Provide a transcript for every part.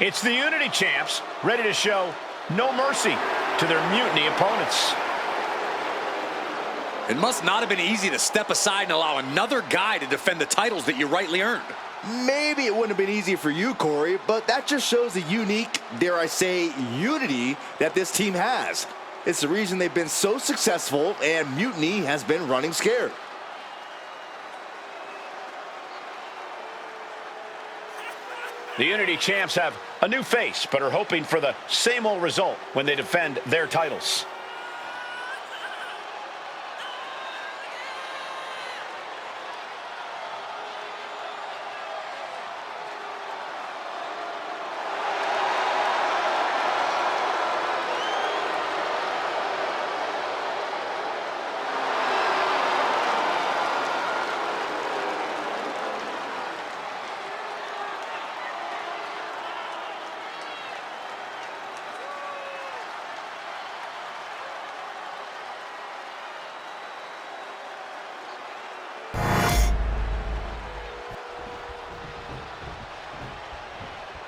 It's the Unity champs, ready to show no mercy to their mutiny opponents. It must not have been easy to step aside and allow another guy to defend the titles that you rightly earned. Maybe it wouldn't have been easy for you, Corey, but that just shows the unique, dare I say, unity that this team has. It's the reason they've been so successful, and Mutiny has been running scared. The Unity champs have a new face, but are hoping for the same old result when they defend their titles.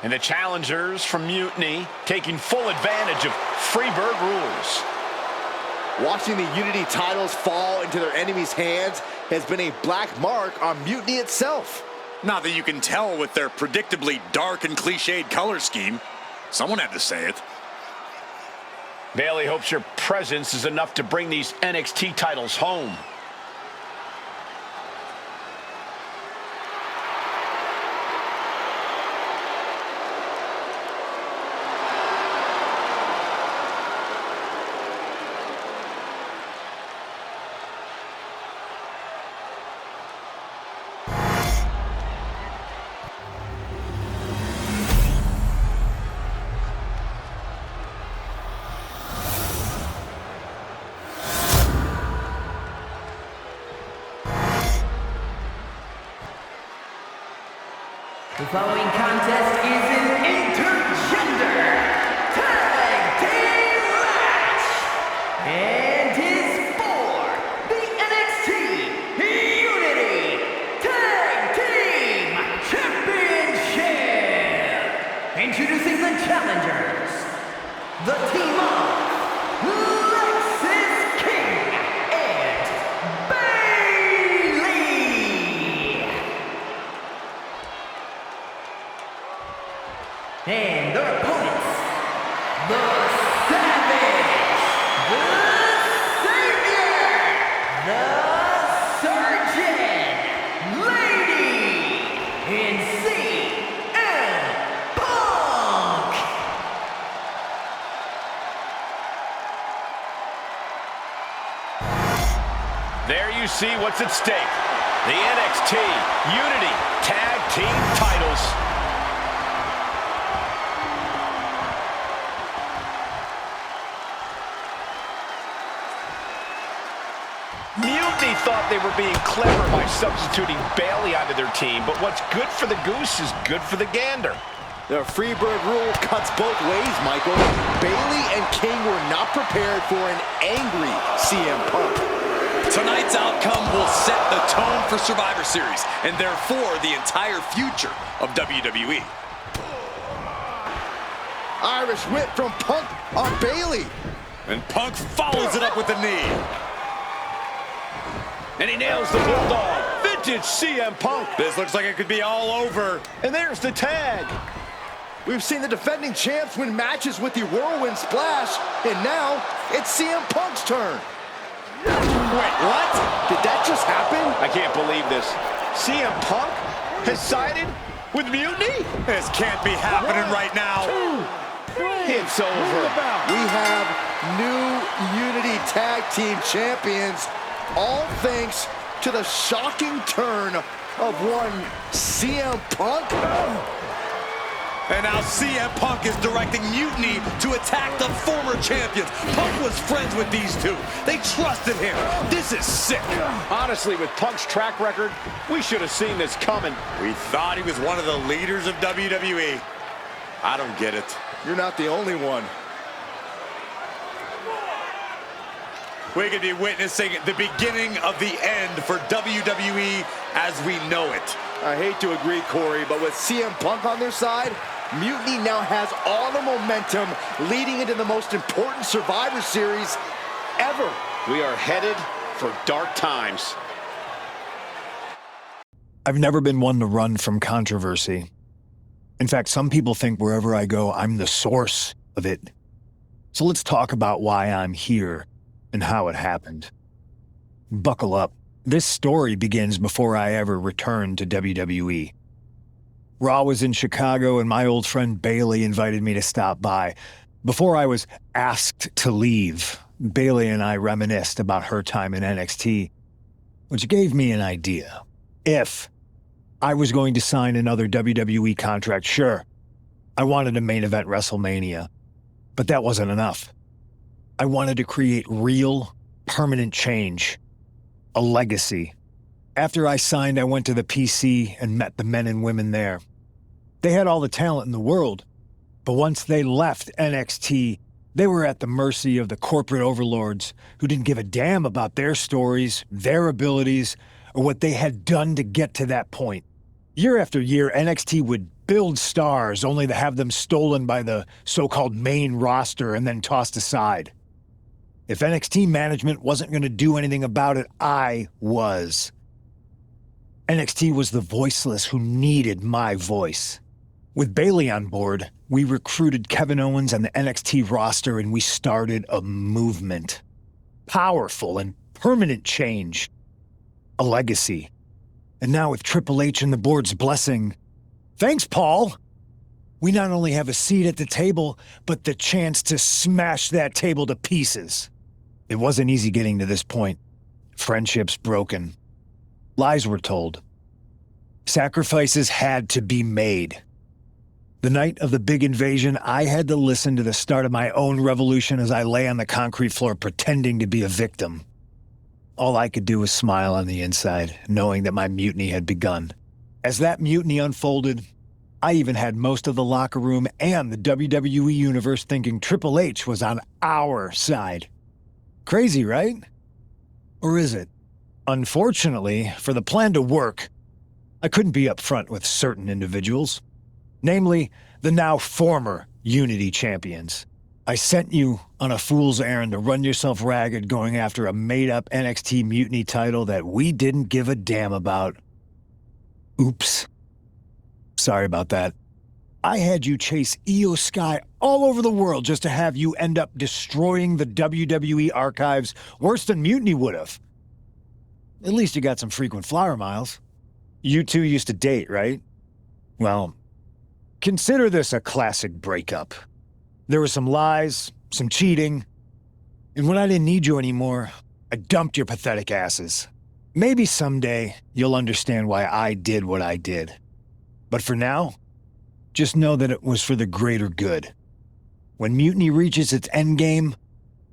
And the challengers from Mutiny taking full advantage of Freebird rules. Watching the Unity titles fall into their enemies' hands has been a black mark on Mutiny itself. Not that you can tell with their predictably dark and cliched color scheme. Someone had to say it. Bayley hopes your presence is enough to bring these NXT titles home. The following contest is an intergender tag team match and is for the NXT Unity Tag Team Championship. Introducing the challengers, the team of and their opponents, the Savage, the Savior, the Surgeon, Lady, and CM Punk. There you see what's at stake. The NXT Unity Tag Team titles. Mutiny thought they were being clever by substituting Bayley onto their team, but what's good for the goose is good for the gander. The Freebird rule cuts both ways, Michael. Bayley and King were not prepared for an angry CM Punk. Tonight's outcome will set the tone for Survivor Series, and therefore the entire future of WWE. Irish whip from Punk on Bayley. And Punk follows it up with the knee. And he nails the Bulldog. Vintage CM Punk. This looks like it could be all over. And there's the tag. We've seen the defending champs win matches with the Whirlwind Splash, and now it's CM Punk's turn. Wait, what? Did that just happen? I can't believe this. CM Punk has sided with Mutiny? This can't be happening right now. It's over. We have new Unity Tag Team Champions, all thanks to the shocking turn of one CM Punk. And now CM Punk is directing Mutiny to attack the former champions. Punk was friends with these two. They trusted him. This is sick. Honestly, with Punk's track record, we should have seen this coming. We thought he was one of the leaders of WWE. I don't get it. You're not the only one. We could be witnessing the beginning of the end for WWE as we know it. I hate to agree, Corey, but with CM Punk on their side, Mutiny now has all the momentum leading into the most important Survivor Series ever. We are headed for dark times. I've never been one to run from controversy. In fact, some people think wherever I go, I'm the source of it. So let's talk about why I'm here and how it happened. Buckle up. This story begins before I ever returned to WWE. Raw was in Chicago and my old friend Bailey invited me to stop by. Before I was asked to leave, Bailey and I reminisced about her time in NXT, which gave me an idea. If I was going to sign another WWE contract, sure, I wanted to main event WrestleMania, but that wasn't enough. I wanted to create real, permanent change, a legacy. After I signed, I went to the PC and met the men and women there. They had all the talent in the world, but once they left NXT, they were at the mercy of the corporate overlords who didn't give a damn about their stories, their abilities, or what they had done to get to that point. Year after year, NXT would build stars only to have them stolen by the so-called main roster and then tossed aside. If NXT management wasn't going to do anything about it, I was. NXT was the voiceless who needed my voice. With Bailey on board, we recruited Kevin Owens and the NXT roster and we started a movement. Powerful and permanent change. A legacy. And now with Triple H and the board's blessing, thanks, Paul! We not only have a seat at the table, but the chance to smash that table to pieces. It wasn't easy getting to this point. Friendships broken. Lies were told. Sacrifices had to be made. The night of the big invasion, I had to listen to the start of my own revolution as I lay on the concrete floor pretending to be a victim. All I could do was smile on the inside, knowing that my mutiny had begun. As that mutiny unfolded, I even had most of the locker room and the WWE Universe thinking Triple H was on our side. Crazy, right? Or is it? Unfortunately, for the plan to work, I couldn't be upfront with certain individuals. Namely, the now former Unity champions. I sent you on a fool's errand to run yourself ragged going after a made-up NXT Mutiny title that we didn't give a damn about. Oops. Sorry about that. I had you chase Io Sky all over the world just to have you end up destroying the WWE archives worse than Mutiny would have. At least you got some frequent flyer miles. You two used to date, right? Well, consider this a classic breakup. There were some lies, some cheating, and when I didn't need you anymore, I dumped your pathetic asses. Maybe someday you'll understand why I did what I did. But for now, just know that it was for the greater good. When Mutiny reaches its endgame,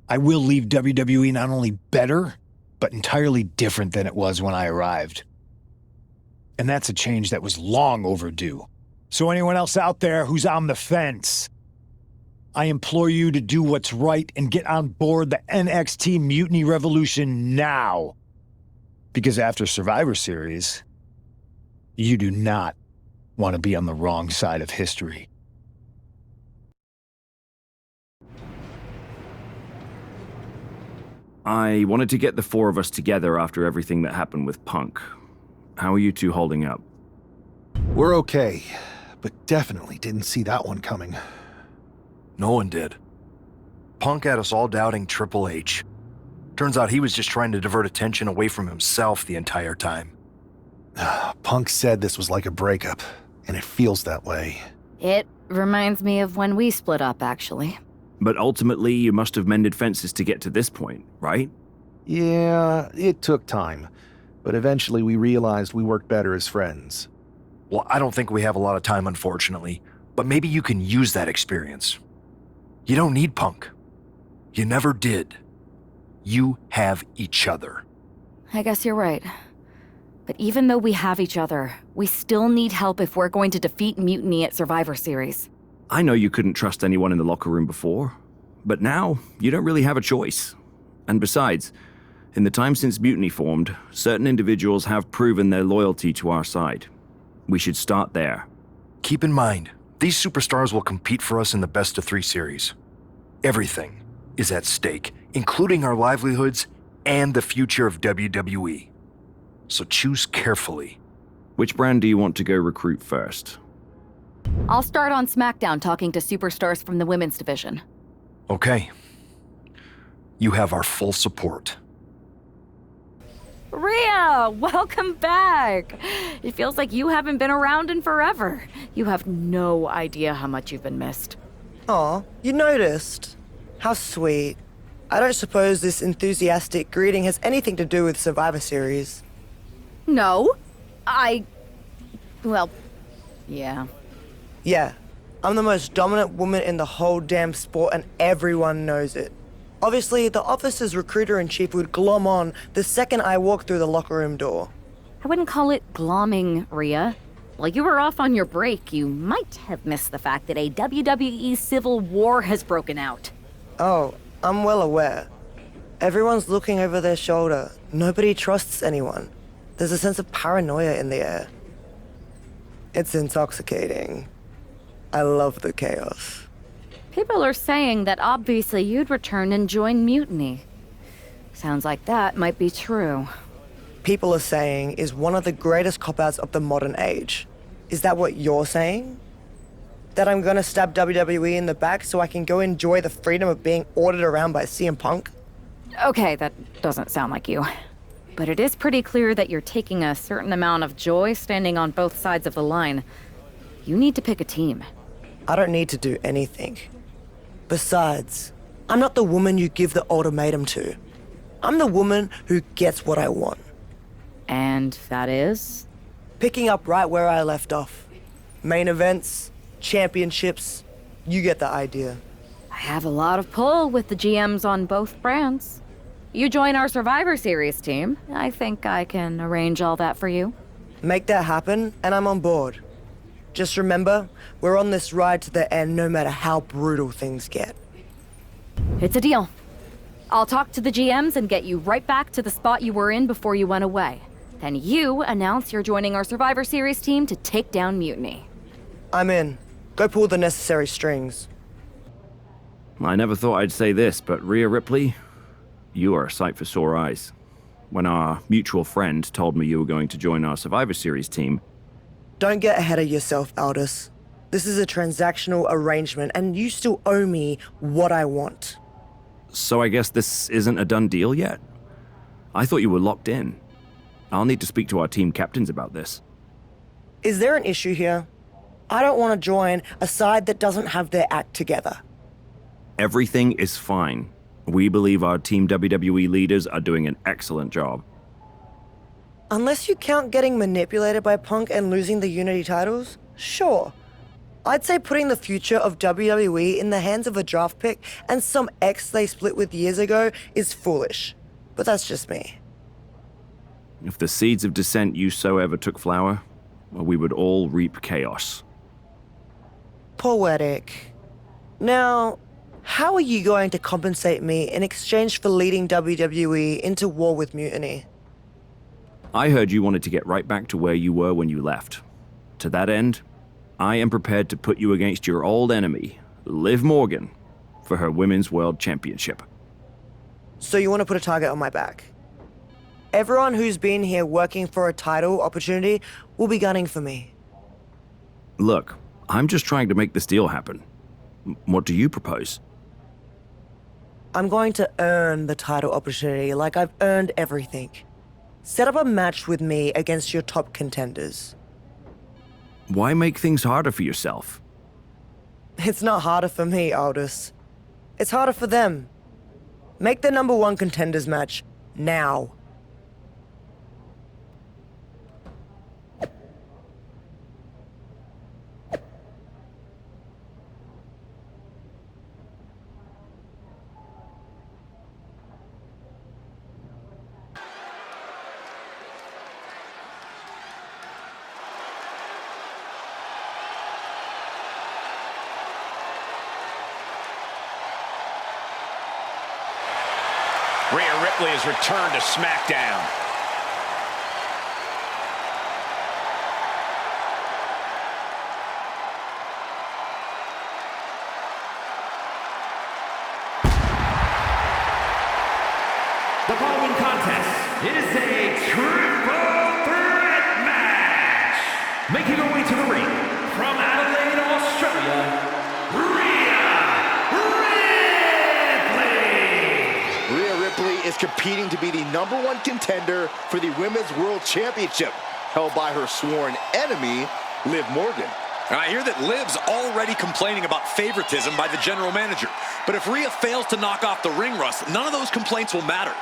I will leave WWE not only better, but entirely different than it was when I arrived. And that's a change that was long overdue. So anyone else out there who's on the fence, I implore you to do what's right and get on board the NXT Mutiny Revolution now. Because after Survivor Series, you do not want to be on the wrong side of history. I wanted to get the four of us together after everything that happened with Punk. How are you two holding up? We're okay, but definitely didn't see that one coming. No one did. Punk had us all doubting Triple H. Turns out he was just trying to divert attention away from himself the entire time. Punk said this was like a breakup, and it feels that way. It reminds me of when we split up, actually. But ultimately, you must have mended fences to get to this point, right? Yeah, it took time, but eventually we realized we worked better as friends. Well, I don't think we have a lot of time, unfortunately, but maybe you can use that experience. You don't need Punk. You never did. You have each other. I guess you're right. But even though we have each other, we still need help if we're going to defeat Mutiny at Survivor Series. I know you couldn't trust anyone in the locker room before, but now you don't really have a choice. And besides, in the time since Mutiny formed, certain individuals have proven their loyalty to our side. We should start there. Keep in mind, These superstars will compete for us in the best-of-3 series. Everything is at stake, including our livelihoods and the future of WWE. So choose carefully. Which brand do you want to go recruit first? I'll start on SmackDown talking to superstars from the women's division. Okay. You have our full support. Rhea, welcome back! It feels like you haven't been around in forever. You have no idea how much you've been missed. Aw, you noticed? How sweet. I don't suppose this enthusiastic greeting has anything to do with Survivor Series. No, well, yeah. Yeah, I'm the most dominant woman in the whole damn sport and everyone knows it. Obviously, the office's recruiter-in-chief would glom on the second I walk through the locker room door. I wouldn't call it glomming, Rhea. While you were off on your break, you might have missed the fact that a WWE civil war has broken out. Oh, I'm well aware. Everyone's looking over their shoulder. Nobody trusts anyone. There's a sense of paranoia in the air. It's intoxicating. I love the chaos. People are saying that obviously you'd return and join Mutiny. Sounds like that might be true. People are saying is one of the greatest cop-outs of the modern age. Is that what you're saying? That I'm gonna stab WWE in the back so I can go enjoy the freedom of being ordered around by CM Punk? Okay, that doesn't sound like you. But it is pretty clear that you're taking a certain amount of joy standing on both sides of the line. You need to pick a team. I don't need to do anything. Besides, I'm not the woman you give the ultimatum to. I'm the woman who gets what I want. And that is? Picking up right where I left off. Main events, championships, you get the idea. I have a lot of pull with the GMs on both brands. You join our Survivor Series team. I think I can arrange all that for you. Make that happen, and I'm on board. Just remember, we're on this ride to the end no matter how brutal things get. It's a deal. I'll talk to the GMs and get you right back to the spot you were in before you went away. Then you announce you're joining our Survivor Series team to take down Mutiny. I'm in. Go pull the necessary strings. I never thought I'd say this, but Rhea Ripley, you are a sight for sore eyes. When our mutual friend told me you were going to join our Survivor Series team, Don't get ahead of yourself, Aldous. This is a transactional arrangement, and you still owe me what I want. so I guess this isn't a done deal yet? I thought you were locked in. I'll need to speak to our team captains about this. Is there an issue here? I don't want to join a side that doesn't have their act together. Everything is fine. We believe our Team WWE leaders are doing an excellent job. Unless you count getting manipulated by Punk and losing the Unity titles, sure. I'd say putting the future of WWE in the hands of a draft pick and some ex they split with years ago is foolish. But that's just me. If the seeds of dissent you sow ever took flower, well, we would all reap chaos. Poetic. Now, how are you going to compensate me in exchange for leading WWE into war with Mutiny? I heard you wanted to get right back to where you were when you left. To that end, I am prepared to put you against your old enemy, Liv Morgan, for her Women's World Championship. So you want to put a target on my back? Everyone who's been here working for a title opportunity will be gunning for me. Look, I'm just trying to make this deal happen. What do you propose? I'm going to earn the title opportunity like I've earned everything. Set up a match with me against your top contenders. Why make things harder for yourself? It's not harder for me, Aldous. It's harder for them. Make the #1 contenders match now. Rhea Ripley has returned to SmackDown. it is a triple threat match. Making her way to the ring from Adelaide, Australia, Rhea Ripley is competing to be the #1 contender for the Women's World Championship, held by her sworn enemy, Liv Morgan. I hear that Liv's already complaining about favoritism by the general manager. But if Rhea fails to knock off the ring rust, none of those complaints will matter.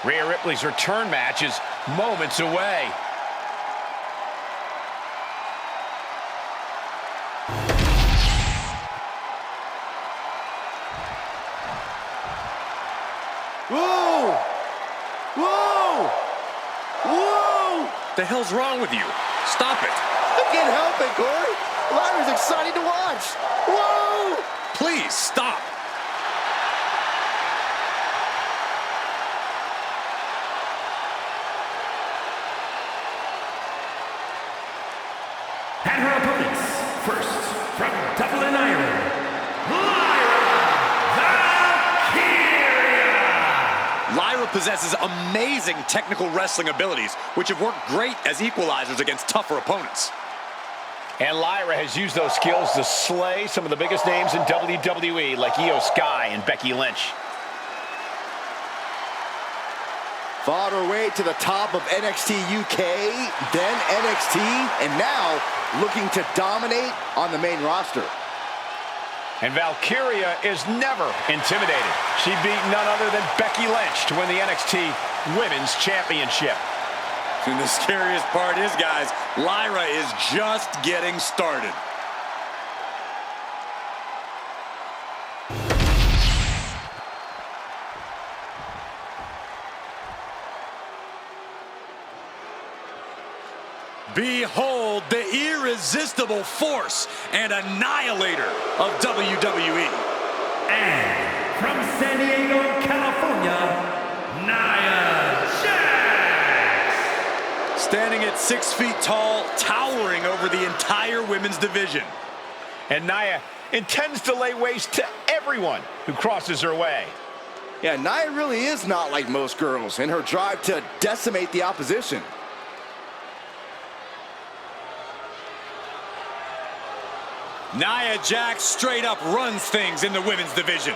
Rhea Ripley's return match is moments away. Whoa! Whoa! Whoa! The hell's wrong with you? Stop it. I can't help it, Corey. Lyra's exciting to watch. Whoa! Please, stop. And her opponents, first, from Dublin, Ireland, Lyra possesses amazing technical wrestling abilities, which have worked great as equalizers against tougher opponents. And Lyra has used those skills to slay some of the biggest names in WWE, like Io Sky and Becky Lynch. Fought her way to the top of NXT UK, then NXT, and now looking to dominate on the main roster. And Valkyria is never intimidated. She beat none other than Becky Lynch to win the NXT Women's Championship. And the scariest part is, guys, Lyra is just getting started. Behold the irresistible force and annihilator of WWE. and from San Diego, California, Nia Jax. Standing at 6 feet tall, towering over the entire women's division. And Nia intends to lay waste to everyone who crosses her way. Yeah, Nia really is not like most girls in her drive to decimate the opposition. Nia Jax straight up runs things in the women's division.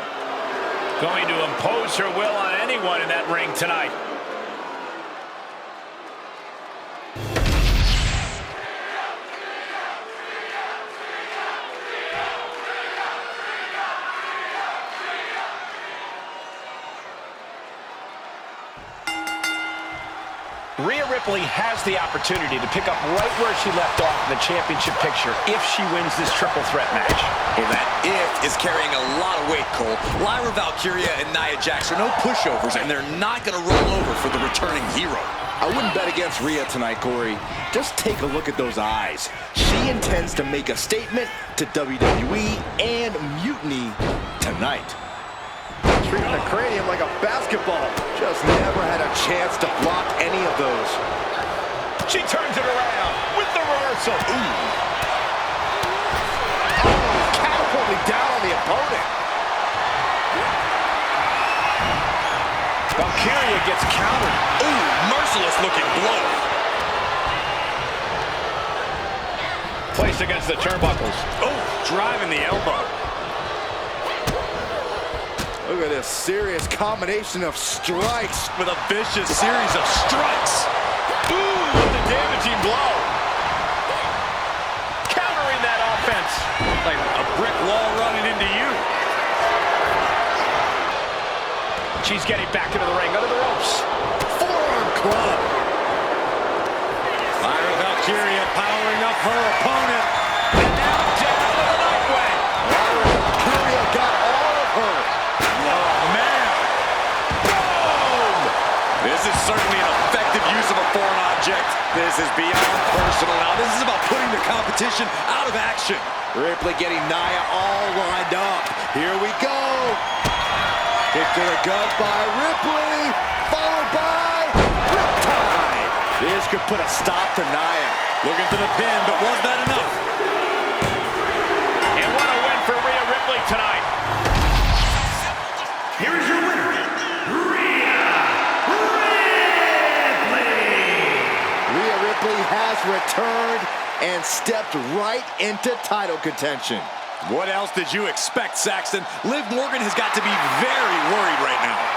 Going to impose her will on anyone in that ring tonight. Rhea Ripley has the opportunity to pick up right where she left off in the championship picture if she wins this triple threat match. Well, that if is carrying a lot of weight, Cole. Lyra Valkyria and Nia Jax are no pushovers, and they're not going to roll over for the returning hero. I wouldn't bet against Rhea tonight, Corey. Just take a look at those eyes. She intends to make a statement to WWE and Mutiny tonight. Treating the cranium like a basketball. Just never had a chance to block any of those. She turns it around with the reversal. Ooh. Oh, catapulting down on the opponent. Valkyria gets countered. Ooh, merciless looking blow. Placed against the turnbuckles. Oh, driving the elbow. Look at this serious combination of strikes. With a vicious series of strikes. Ooh, with the damaging blow. Countering that offense. Like a brick wall running into you. She's getting back into the ring, under the ropes. Forearm club. Lyra Valkyria powering up her opponent. And now down to the Nightway. Lyra Valkyria got all of her. Oh, man. Boom! This is certainly an effective use of a foreign object. This is beyond personal now. This is about putting the competition out of action. Ripley getting Nia all lined up. Here we go. Kick to the gut by Ripley, followed by Riptide. This could put a stop to Nia. Looking for the pin, but was that enough? And what a win for Rhea Ripley tonight. Here is your winner, Rhea Ripley. Rhea Ripley has returned and stepped right into title contention. What else did you expect, Saxton? Liv Morgan has got to be very worried right now.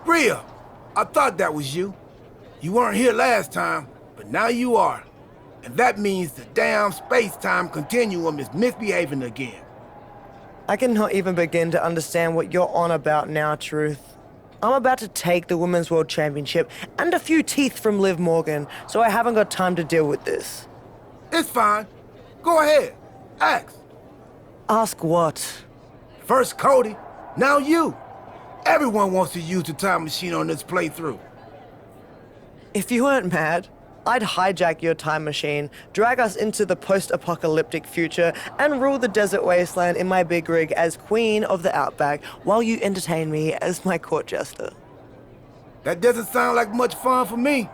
Rhea, I thought that was you. You weren't here last time, but now you are. And that means the damn space-time continuum is misbehaving again. I cannot even begin to understand what you're on about now, Truth. I'm about to take the Women's World Championship and a few teeth from Liv Morgan, so I haven't got time to deal with this. It's fine. Go ahead. Ask. Ask what? First Cody, now you. Everyone wants to use the time machine on this playthrough. If you weren't mad, I'd hijack your time machine, drag us into the post-apocalyptic future, and rule the desert wasteland in my big rig as Queen of the Outback while you entertain me as my court jester. That doesn't sound like much fun for me.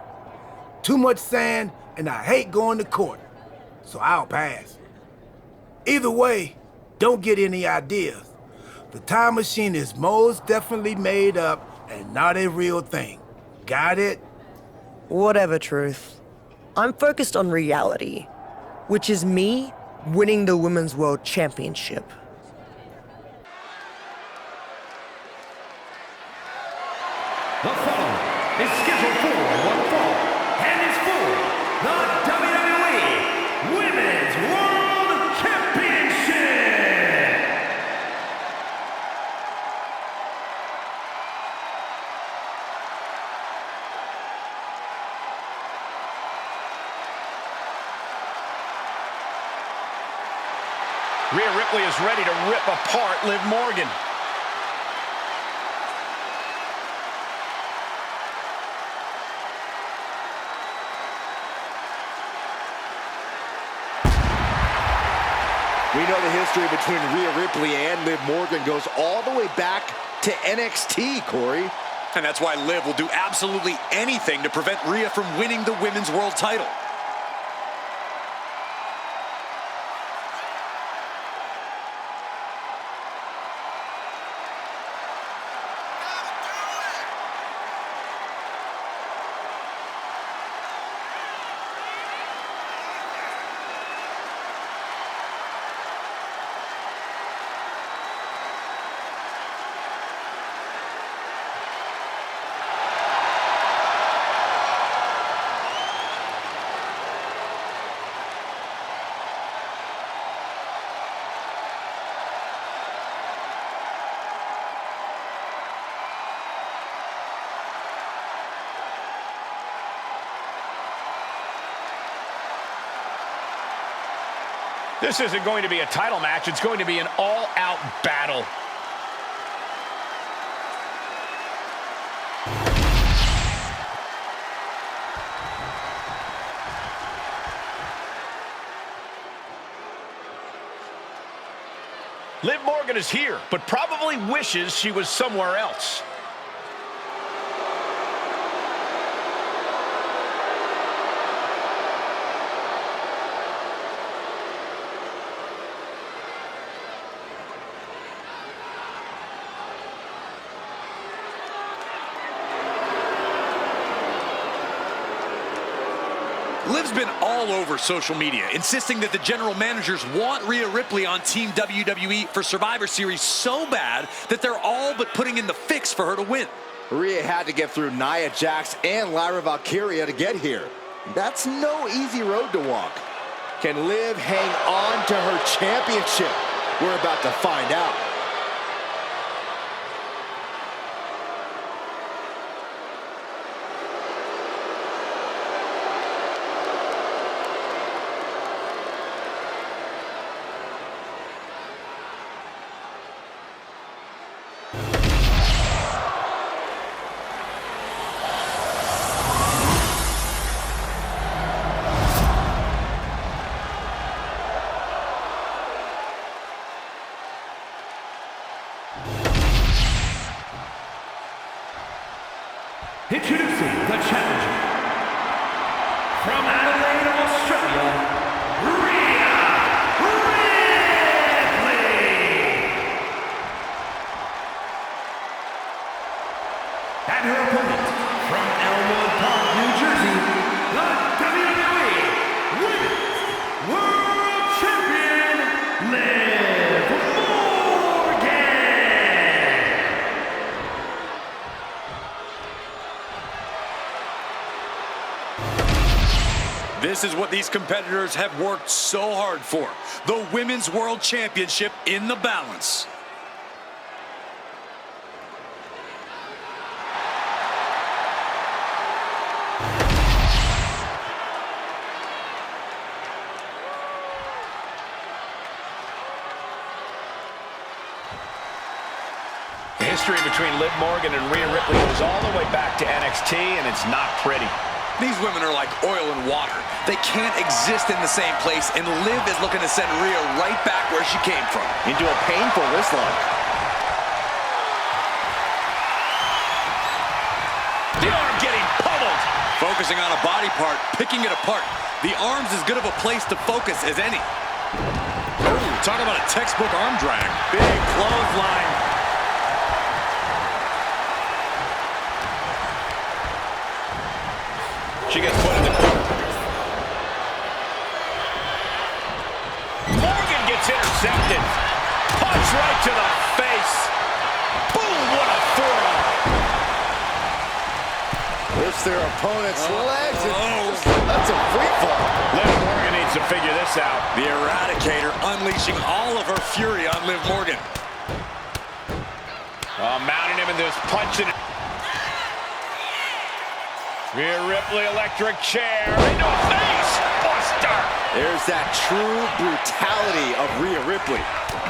Too much sand, and I hate going to court. So I'll pass. Either way, don't get any ideas. The time machine is most definitely made up and not a real thing. Got it? Whatever, Truth. I'm focused on reality, which is me winning the Women's World Championship. The following is scheduled for one fall and is for the WWE Women's World Championship. Rhea Ripley is ready to rip apart Liv Morgan. We know the history between Rhea Ripley and Liv Morgan goes all the way back to NXT, Corey. And that's why Liv will do absolutely anything to prevent Rhea from winning the Women's World title. This isn't going to be a title match. It's going to be an all-out battle. Liv Morgan is here, but probably wishes she was somewhere else. Liv's been all over social media, insisting that the general managers want Rhea Ripley on Team WWE for Survivor Series so bad that they're all but putting in the fix for her to win. Rhea had to get through Nia Jax and Lyra Valkyria to get here. That's no easy road to walk. Can Liv hang on to her championship? We're about to find out. Introducing the challenger from Adelaide, Australia, Rhea Ripley. And her opponent from Elmwood Park, New Jersey, the WWE Women's World Champion, Liv Morgan. This is what these competitors have worked so hard for. The Women's World Championship in the balance. History between Liv Morgan and Rhea Ripley goes all the way back to NXT, and it's not pretty. These women are like oil and water. They can't exist in the same place, and Liv is looking to send Rhea right back where she came from. Into a painful wrist lock. The arm getting pummeled. Focusing on a body part, picking it apart. The arm's as good of a place to focus as any. Oh, talk about a textbook arm drag. Big clothesline. She gets put in the corner. Morgan gets intercepted. Punch right to the face. Boom, what a forearm. Lifts their opponent's legs. That's a free fall. Liv Morgan needs to figure this out. The Eradicator unleashing all of her fury on Liv Morgan. Mounting him in this punching. Rhea Ripley, electric chair, into his face, buster! There's that true brutality of Rhea Ripley.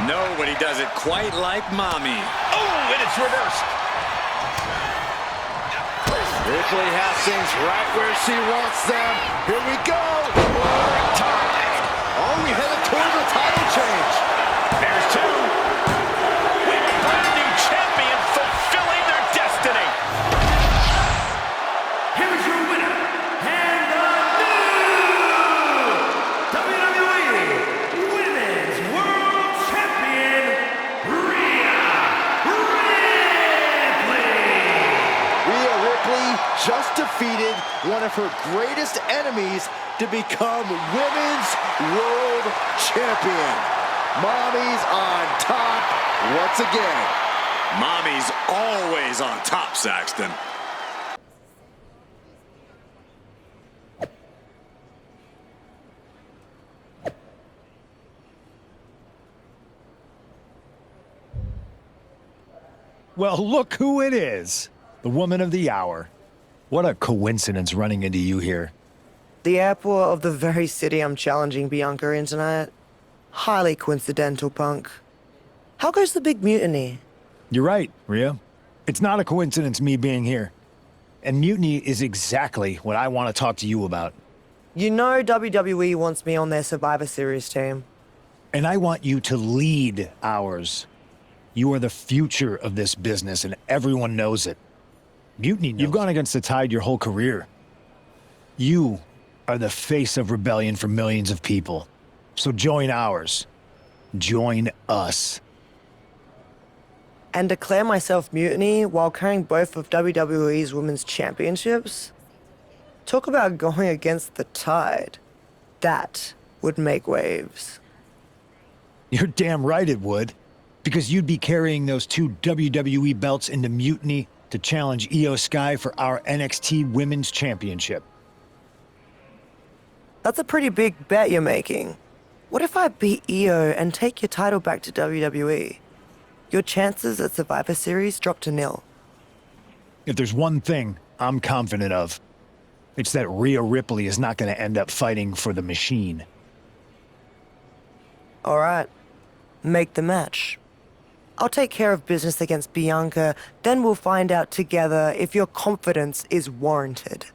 Nobody does it quite like Mommy. Oh, and it's reversed. Ripley has things right where she wants them. Here we go. Oh, we headed toward the title change. There's two. With brand new champion fulfilling their destiny. Here's your winner, and the new WWE Women's World Champion, Rhea Ripley. Rhea Ripley just defeated one of her greatest enemies to become Women's World Champion. Mommy's on top once again. Mommy's always on top, Saxton. Well, look who it is. The woman of the hour. What a coincidence running into you here. The airport of the very city I'm challenging Bianca in tonight. Highly coincidental, Punk. How goes the big mutiny? You're right, Rhea. It's not a coincidence me being here. And mutiny is exactly what I want to talk to you about. You know WWE wants me on their Survivor Series team. And I want you to lead ours. You are the future of this business, and everyone knows it. Mutiny knows. You've gone against the tide your whole career. You are the face of rebellion for millions of people. So join ours. Join us. And declare myself mutiny while carrying both of WWE's women's championships? Talk about going against the tide. That would make waves. You're damn right it would. Because you'd be carrying those 2 WWE belts into Mutiny to challenge Io Sky for our NXT Women's Championship. That's a pretty big bet you're making. What if I beat Io and take your title back to WWE? Your chances at Survivor Series drop to 0. If there's one thing I'm confident of, it's that Rhea Ripley is not going to end up fighting for the Machine. All right, make the match. I'll take care of business against Bianca, then we'll find out together if your confidence is warranted.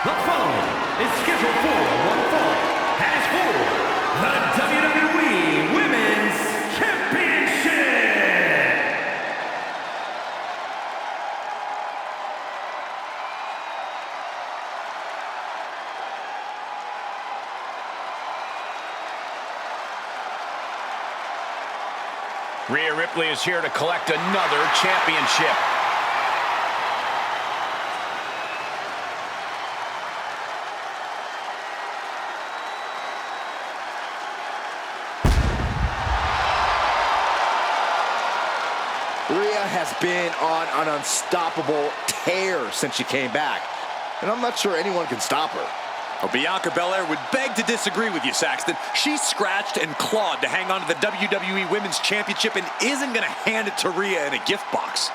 The following is scheduled for one fall and is for the WWE Women's Championship. Rhea Ripley is here to collect another championship. Rhea has been on an unstoppable tear since she came back, and I'm not sure anyone can stop her. Well, Bianca Belair would beg to disagree with you, Saxton. She scratched and clawed to hang on to the WWE Women's Championship and isn't going to hand it to Rhea in a gift box.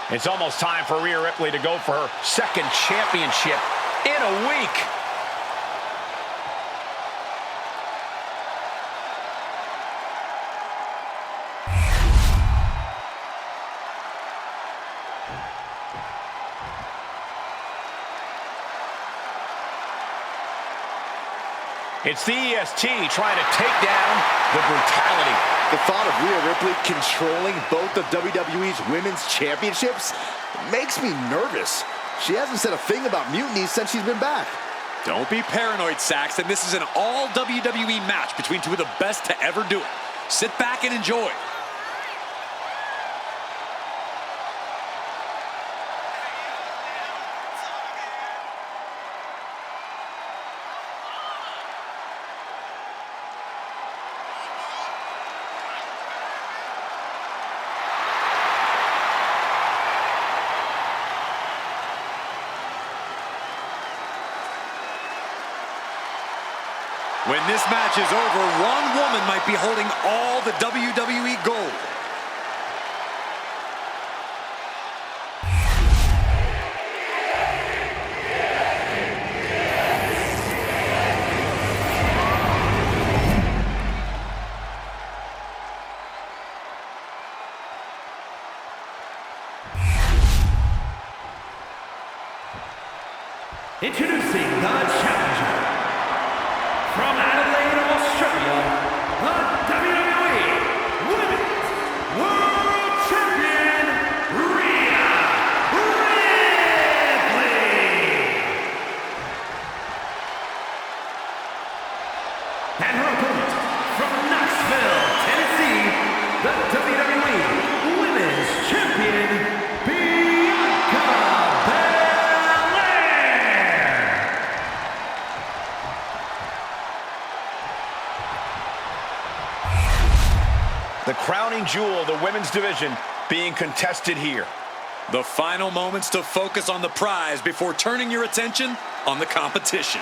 It's almost time for Rhea Ripley to go for her second championship in a week. It's the EST trying to take down the brutality. The thought of Rhea Ripley controlling both of WWE's women's championships makes me nervous. She hasn't said a thing about mutiny since she's been back. Don't be paranoid, Saxton. This is an all WWE match between two of the best to ever do it. Sit back and enjoy. When this match is over, one woman might be holding all the WWE gold. Introducing the challenger from Adelaide, Australia, the WWE Women's World Champion, Rhea Ripley. And her opponent from Knoxville, Tennessee, the WWE Women's Champion, Bianca Belair. The crowning jewel of the women's division being contested here. The final moments to focus on the prize before turning your attention on the competition.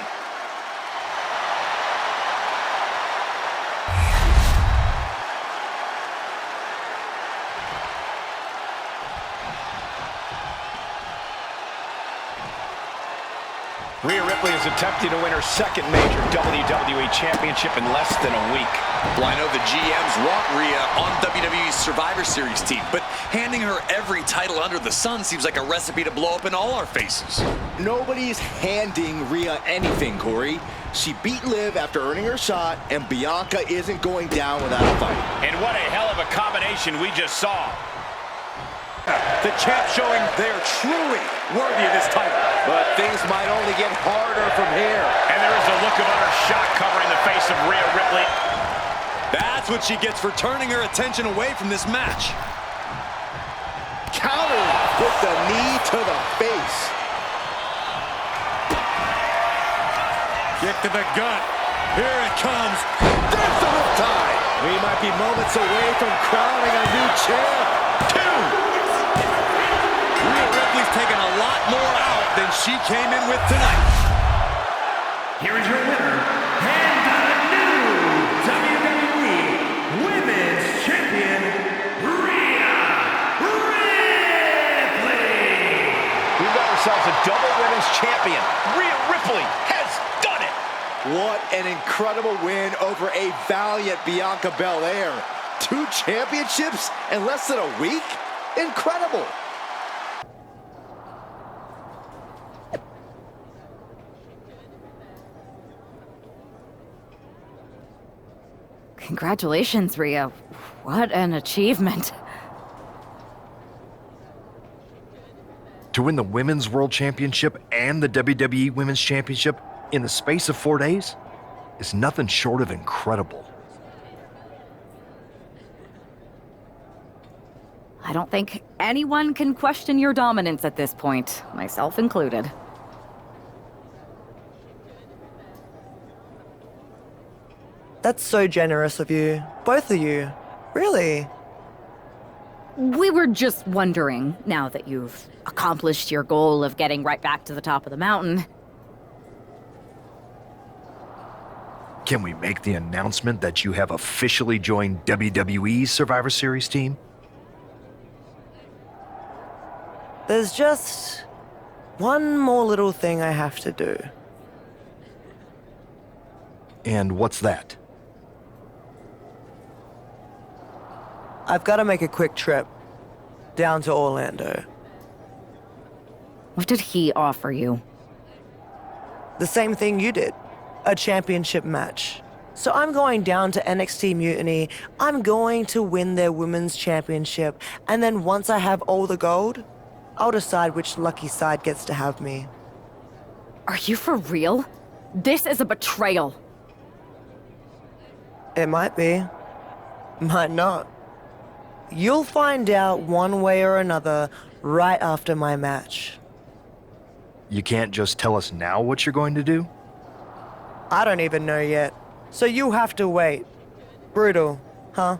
Rhea Ripley is attempting to win her second major WWE Championship in less than a week. Well, I know the GMs want Rhea on WWE's Survivor Series team, but handing her every title under the sun seems like a recipe to blow up in all our faces. Nobody's handing Rhea anything, Corey. She beat Liv after earning her shot, and Bianca isn't going down without a fight. And what a hell of a combination we just saw. The champ showing they're truly worthy of this title. But things might only get harder from here. And there is a look of utter shock covering the face of Rhea Ripley. That's what she gets for turning her attention away from this match. Counter with the knee to the face. Kick to the gut. Here it comes. There's the riptide. We might be moments away from crowning a new champ. Rhea Ripley's taken a lot more out than she came in with tonight. Here is your winner, and the new WWE Women's Champion, Rhea Ripley. We've got ourselves a double women's champion. Rhea Ripley has done it. What an incredible win over a valiant Bianca Belair. 2 championships in less than a week? Incredible. Congratulations, Rhea. What an achievement. To win the Women's World Championship and the WWE Women's Championship in the space of 4 days is nothing short of incredible. I don't think anyone can question your dominance at this point, myself included. That's so generous of you. Both of you. Really. We were just wondering, now that you've accomplished your goal of getting right back to the top of the mountain. Can we make the announcement that you have officially joined WWE's Survivor Series team? There's just one more little thing I have to do. And what's that? I've got to make a quick trip down to Orlando. What did he offer you? The same thing you did. A championship match. So I'm going down to NXT Mutiny. I'm going to win their women's championship. And then once I have all the gold, I'll decide which lucky side gets to have me. Are you for real? This is a betrayal. It might be. Might not. You'll find out one way or another right after my match. You can't just tell us now what you're going to do? I don't even know yet. So you have to wait. Brutal, huh?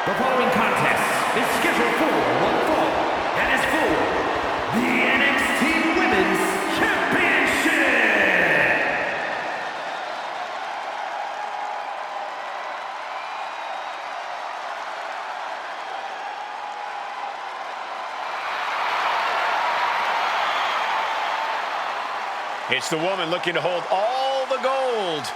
The following contest is scheduled for one fall and is for the NXT Women's Championship. It's the woman looking to hold all the gold,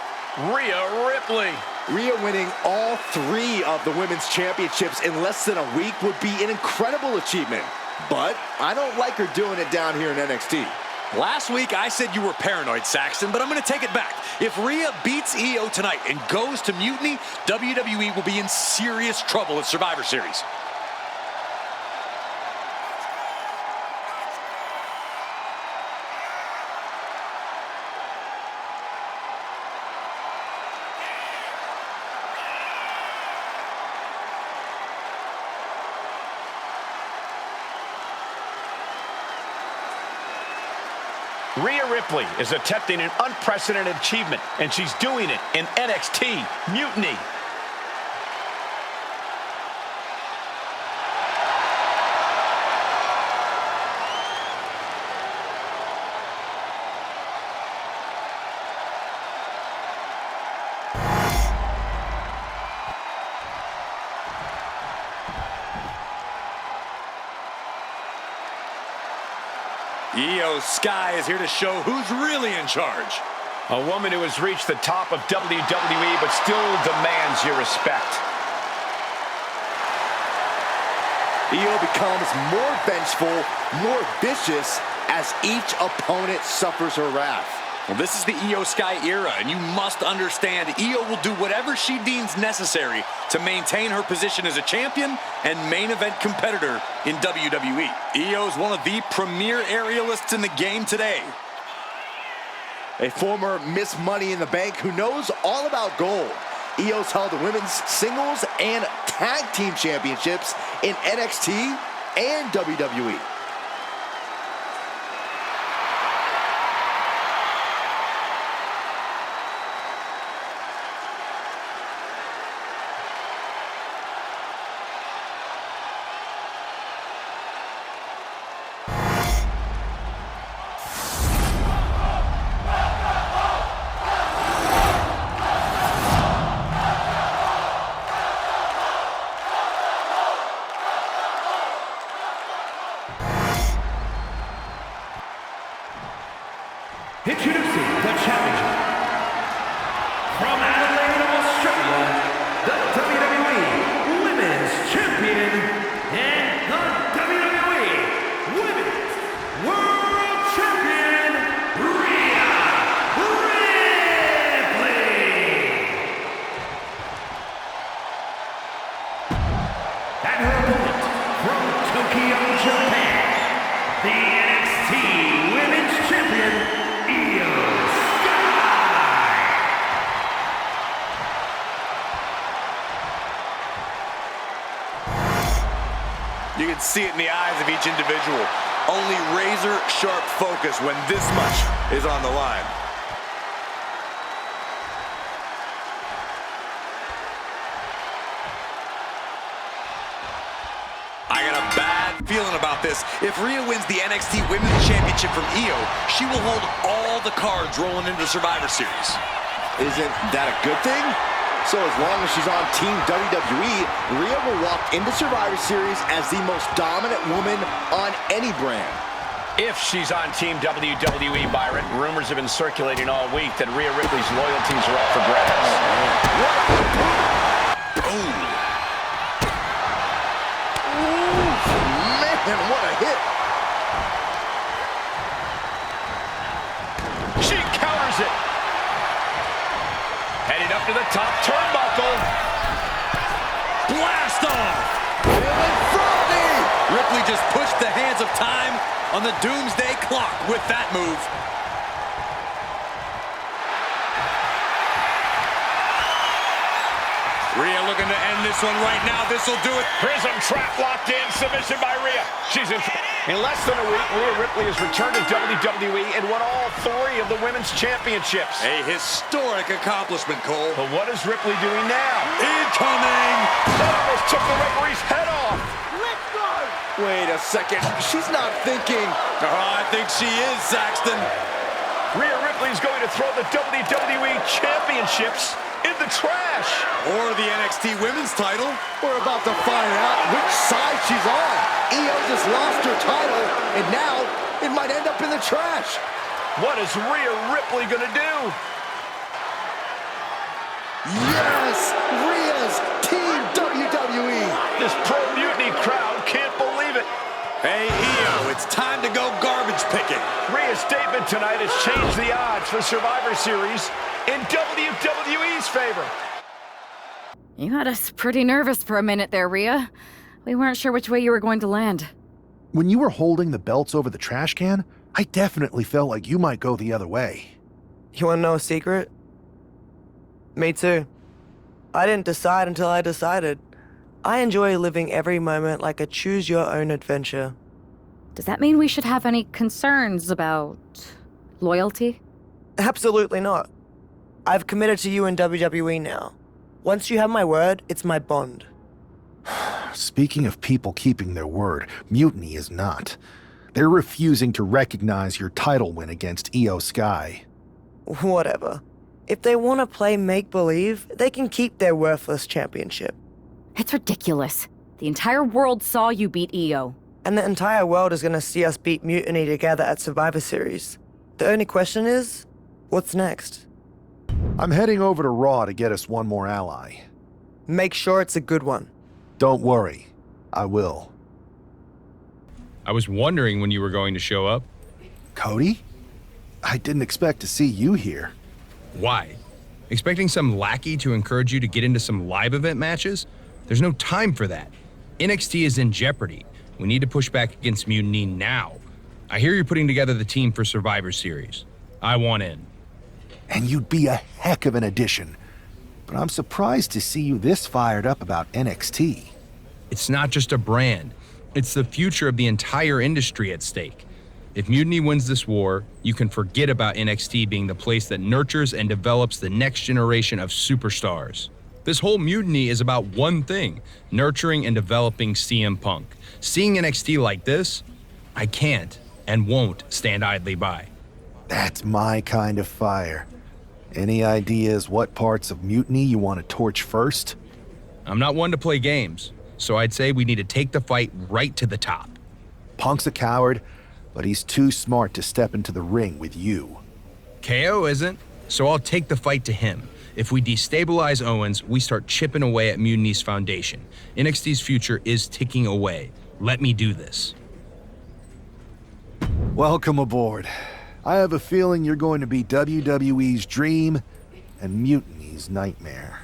Rhea Ripley. Rhea winning all 3 of the women's championships in less than a week would be an incredible achievement. But I don't like her doing it down here in NXT. Last week, I said you were paranoid, Saxton, but I'm going to take it back. If Rhea beats Io tonight and goes to Mutiny, WWE will be in serious trouble at Survivor Series. Rhea Ripley is attempting an unprecedented achievement, and she's doing it in NXT Mutiny. Io Sky is here to show who's really in charge. A woman who has reached the top of WWE but still demands your respect. Io becomes more vengeful, more vicious as each opponent suffers her wrath. Well, this is the Io Sky era, and you must understand Io will do whatever she deems necessary to maintain her position as a champion and main event competitor in WWE. Io is one of the premier aerialists in the game today. A former Miss Money in the Bank who knows all about gold. Io's held the women's singles and tag team championships in NXT and WWE. Introducing the challenger from Adelaide, Australia, the WWE Women's Champion and the WWE Women's World Champion, Rhea Ripley. And her opponent from Tokyo, Japan, the NXT Women's Champion, You can see it in the eyes of each individual. Only razor-sharp focus when this much is on the line. I got a bad feeling about this. If Rhea wins the NXT Women's Championship from Io, she will hold all the cards rolling into Survivor Series. Isn't that a good thing? So as long as she's on Team WWE, Rhea will walk into Survivor Series as the most dominant woman on any brand. If she's on Team WWE, Byron, rumors have been circulating all week that Rhea Ripley's loyalties are up for grabs. Man, what a hit. She counters it. Heading up to the top turnbuckle. Blast off! Ripley just pushed the hands of time on the doomsday clock with that move. Rhea looking to end this one right now. This will do it. Prism trap locked in. Submission by Rhea. She's in less than a week, Rhea Ripley has returned to WWE and won all 3 of the women's championships. A historic accomplishment, Cole. But what is Ripley doing now? Incoming! That almost took the referee's head off. Let's go! Wait a second. She's not thinking. Oh, I think she is, Saxton. Rhea Ripley's going to throw the WWE championships in the trash. Or the NXT women's title. We're about to find out which side she's on. Io just lost her title, and now it might end up in the trash. What is Rhea Ripley going to do? Yes! Rhea's Team WWE! This pro-mutiny crowd can't believe it. Hey, Io, it's time to go garbage picking. Rhea's statement tonight has changed the odds for Survivor Series in WWE's favor. You had us pretty nervous for a minute there, Rhea. We weren't sure which way you were going to land. When you were holding the belts over the trash can, I definitely felt like you might go the other way. You wanna know a secret? Me too. I didn't decide until I decided. I enjoy living every moment like a choose-your-own adventure. Does that mean we should have any concerns about Loyalty? Absolutely not. I've committed to you in WWE now. Once you have my word, it's my bond. Speaking of people keeping their word, Mutiny is not. They're refusing to recognize your title win against Io Sky. Whatever. If they want to play make-believe, they can keep their worthless championship. It's ridiculous. The entire world saw you beat Io. And the entire world is going to see us beat Mutiny together at Survivor Series. The only question is, what's next? I'm heading over to Raw to get us one more ally. Make sure it's a good one. Don't worry, I will. I was wondering when you were going to show up. Cody? I didn't expect to see you here. Why? Expecting some lackey to encourage you to get into some live event matches? There's no time for that. NXT is in jeopardy. We need to push back against Mutiny now. I hear you're putting together the team for Survivor Series. I want in. And you'd be a heck of an addition. But I'm surprised to see you this fired up about NXT. It's not just a brand. It's the future of the entire industry at stake. If Mutiny wins this war, you can forget about NXT being the place that nurtures and develops the next generation of superstars. This whole Mutiny is about one thing, nurturing and developing CM Punk. Seeing NXT like this, I can't and won't stand idly by. That's my kind of fire. Any ideas what parts of Mutiny you want to torch first? I'm not one to play games, so I'd say we need to take the fight right to the top. Punk's a coward, but he's too smart to step into the ring with you. KO isn't, so I'll take the fight to him. If we destabilize Owens, we start chipping away at Mutiny's foundation. NXT's future is ticking away. Let me do this. Welcome aboard. I have a feeling you're going to be WWE's dream and Mutiny's nightmare.